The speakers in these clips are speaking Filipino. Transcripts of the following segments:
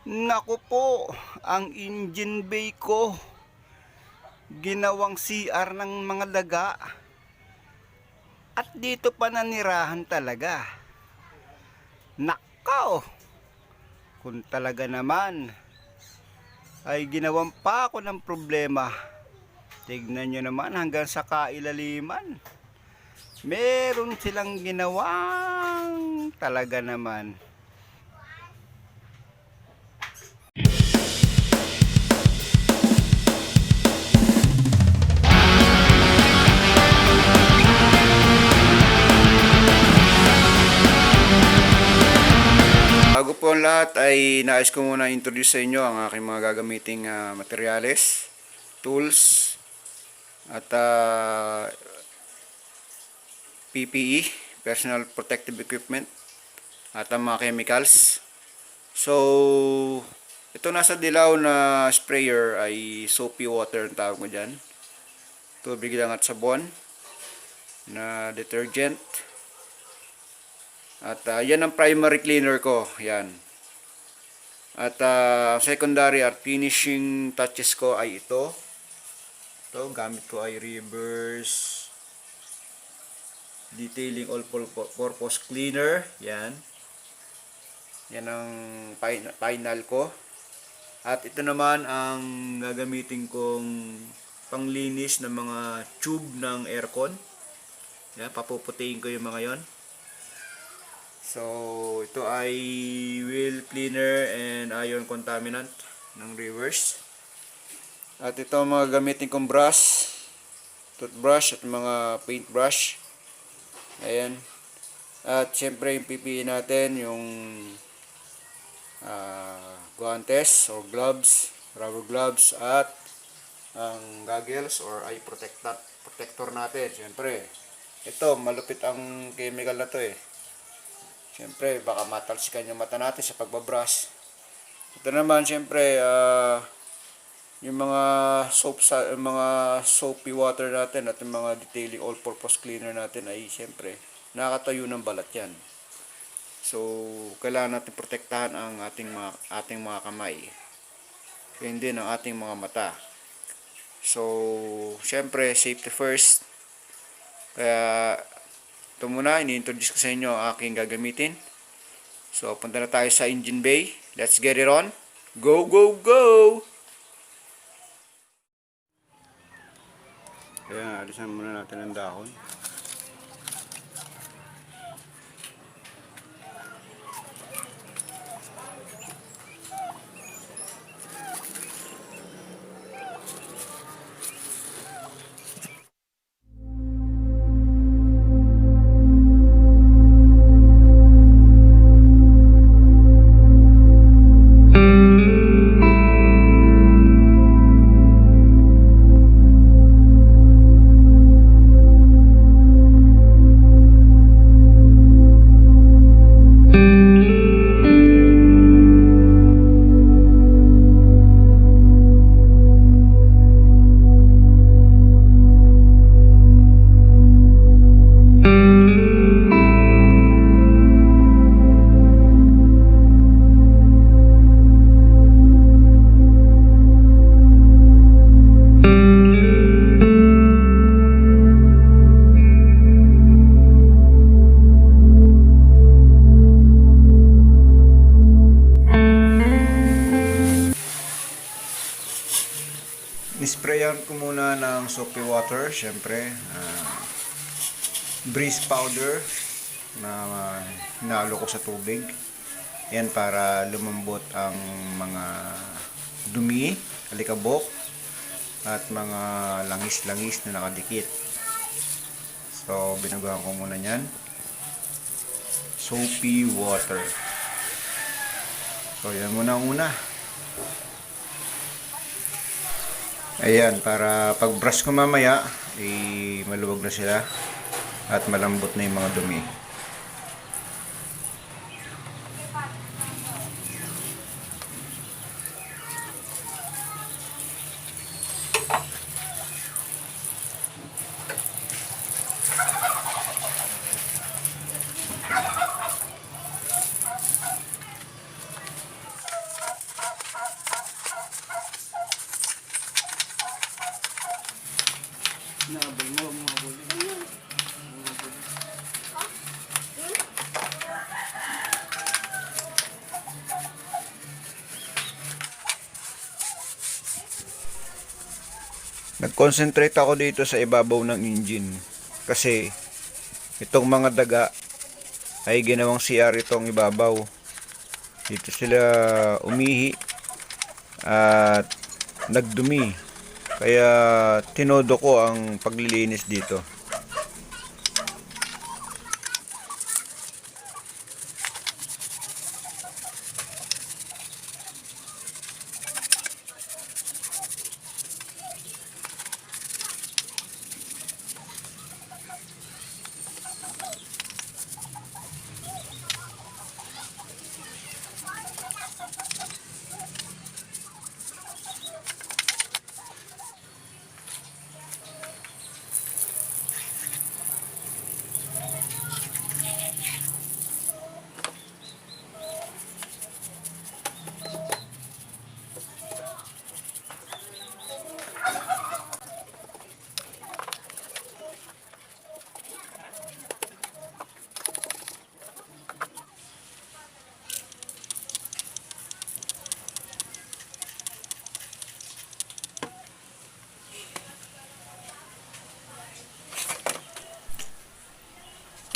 Naku po, ang engine bay ko, ginawang CR ng mga daga. At dito pa nanirahan talaga. Nakaw, kung talaga naman ay ginawan pa ako ng problema. Tignan nyo naman hanggang sa kailaliman. Meron silang ginawang talaga naman. Bago po ang lahat ay nais ko muna introduce sa inyo ang aking mga gagamiting materyales, tools, at PPE, personal protective equipment, at ang mga chemicals. So, ito nasa dilaw na sprayer ay soapy water ang tawag mo dyan. Tubig lang at sabon na detergent. At yan ang primary cleaner ko, yan. At secondary at finishing touches ko ay ito. Ito, gamit ko ay reverse detailing all purpose cleaner, yan. Yan ang final ko. At ito naman ang gagamitin kong panglinis ng mga tube ng aircon. Yan, papuputiin ko yung mga yon. So, ito ay wheel cleaner and ion contaminant ng reverse. At ito ang mga gamitin kong brush, toothbrush at mga paintbrush. Ayan. At syempre yung PPE natin, yung guantes or gloves, rubber gloves, at ang goggles or eye protector natin. Syempre, ito malupit ang chemical na to eh. Siyempre, baka matalsikan yung mata natin sa pagbabrush. Ito naman, siyempre, yung mga soapy water natin at yung mga detailing all-purpose cleaner natin ay siyempre, nakakatayo ng balat yan. So, kailangan natin protektahan ang ating mga kamay. Hindi ang ating mga mata. So, siyempre, safety first. Kaya, ito muna, ini-introduce ko sa inyo ang aking gagamitin. So, punta na tayo sa engine bay. Let's get it on. Go, go, go! Ayan, alisan muna natin ang dahon. Nisprayan ko muna ng soapy water, syempre. Breeze powder na hinalo ko sa tubig. Yan para lumambot ang mga dumi, alikabok, at mga langis-langis na nakadikit. So, binagawan ko muna yan. Soapy water. So, yan muna ang una. Ayan, para pag brush ko mamaya, maluwag na sila at malambot na yung mga dumi. Nag-concentrate ako dito sa ibabaw ng engine kasi itong mga daga ay ginawang CR itong ibabaw. Dito sila umihi at nagdumi. Kaya tinodo ko ang paglilinis dito.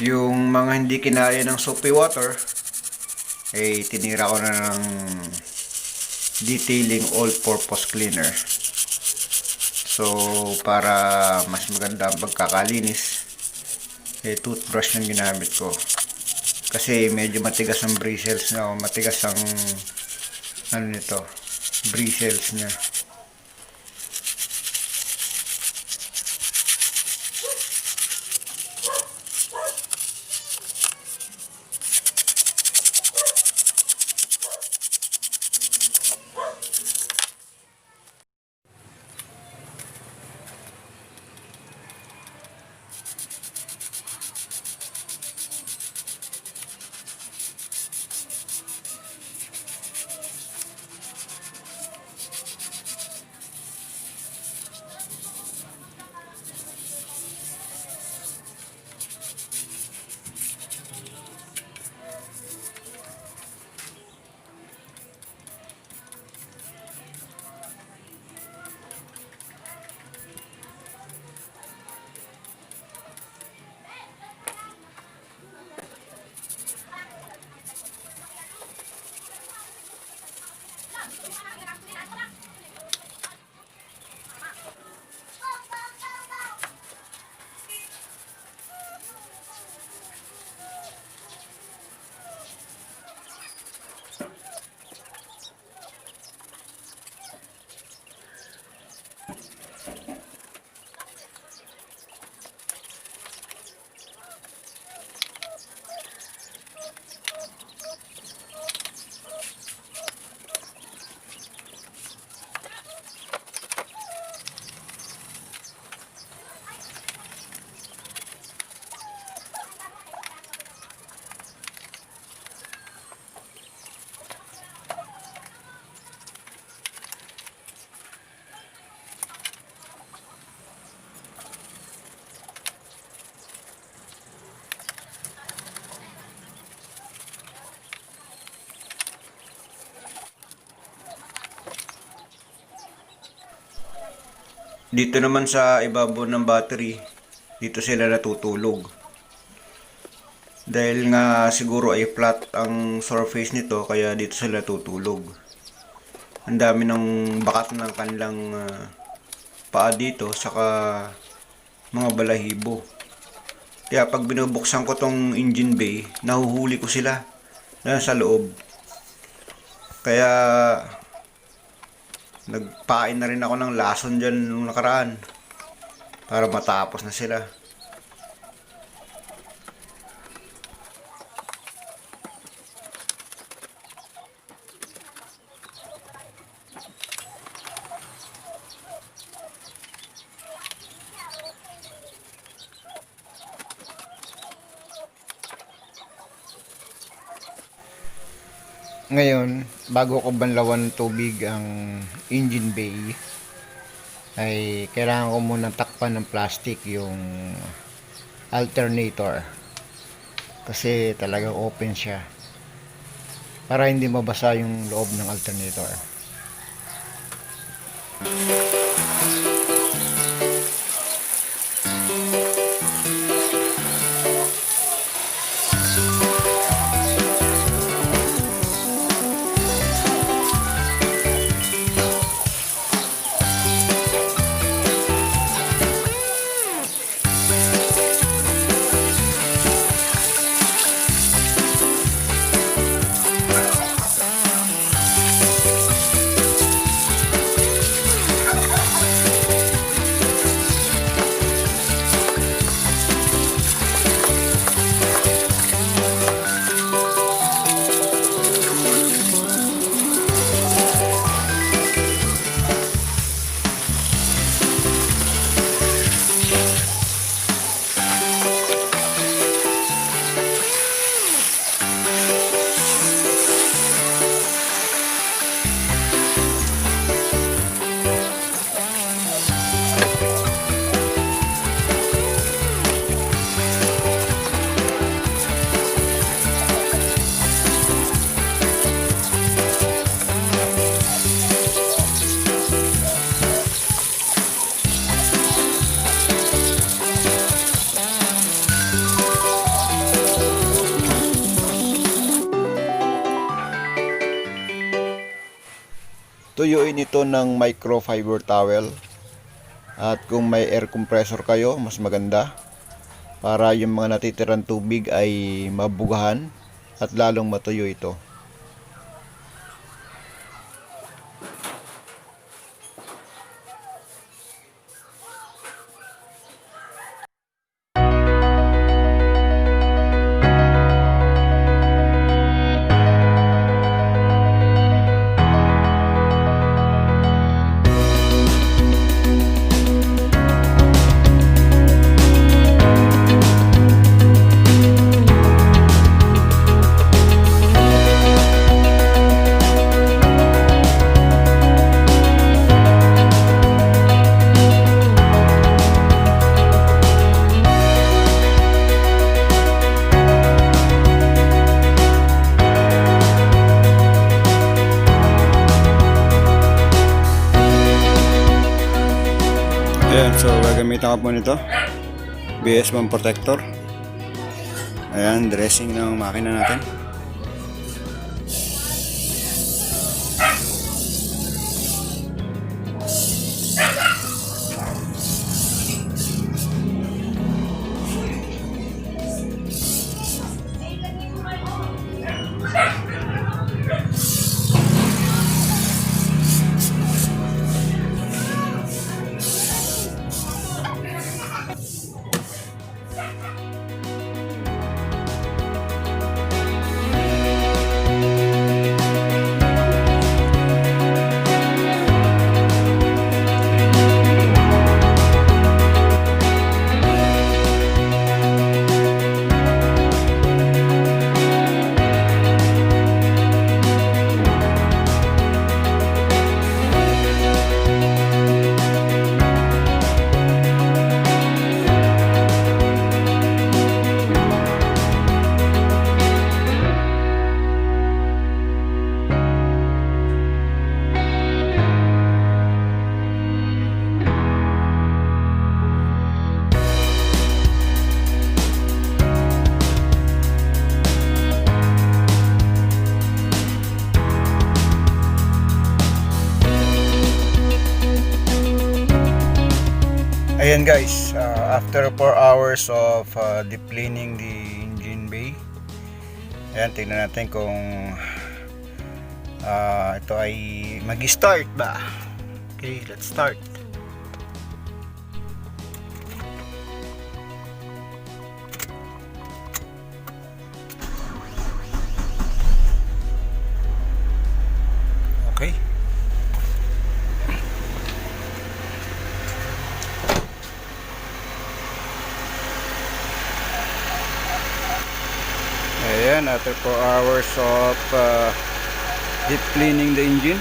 Yung mga hindi kinaya ng soapy water, eh tinira ko na ng detailing all-purpose cleaner. So, para mas maganda ang pagkakalinis, eh toothbrush yung ginamit ko. Kasi medyo matigas ang bristles na, matigas ang ano nito, bristles niya. Dito naman sa ibabaw ng battery, dito sila natutulog. Dahil nga siguro ay flat ang surface nito, kaya dito sila natutulog. Ang dami ng bakat ng kanilang paa dito, saka mga balahibo. Kaya pag binubuksan ko tong engine bay, nahuhuli ko sila na sa loob. Kaya nagpain na rin ako ng lason dyan nung nakaraan para matapos na sila. Ngayon, bago ko banlawan ng tubig ang engine bay, ay kailangan ko muna takpan ng plastic yung alternator. Kasi talagang open siya. Para hindi mabasa yung loob ng alternator. tuyuin ito ng microfiber towel. At kung may air compressor kayo, mas maganda para yung mga natitirang tubig ay mabugahan at lalong matuyo ito. Ayan, so gagamitan ko po nito BS1 protector. Ayan, dressing ng makina natin. Ayan guys, after 4 hours of deep cleaning the engine bay, ayan, tingnan natin kung ito ay mag-start ba. Okay, let's start. Okay. Ayan, after 4 hours of deep cleaning the engine,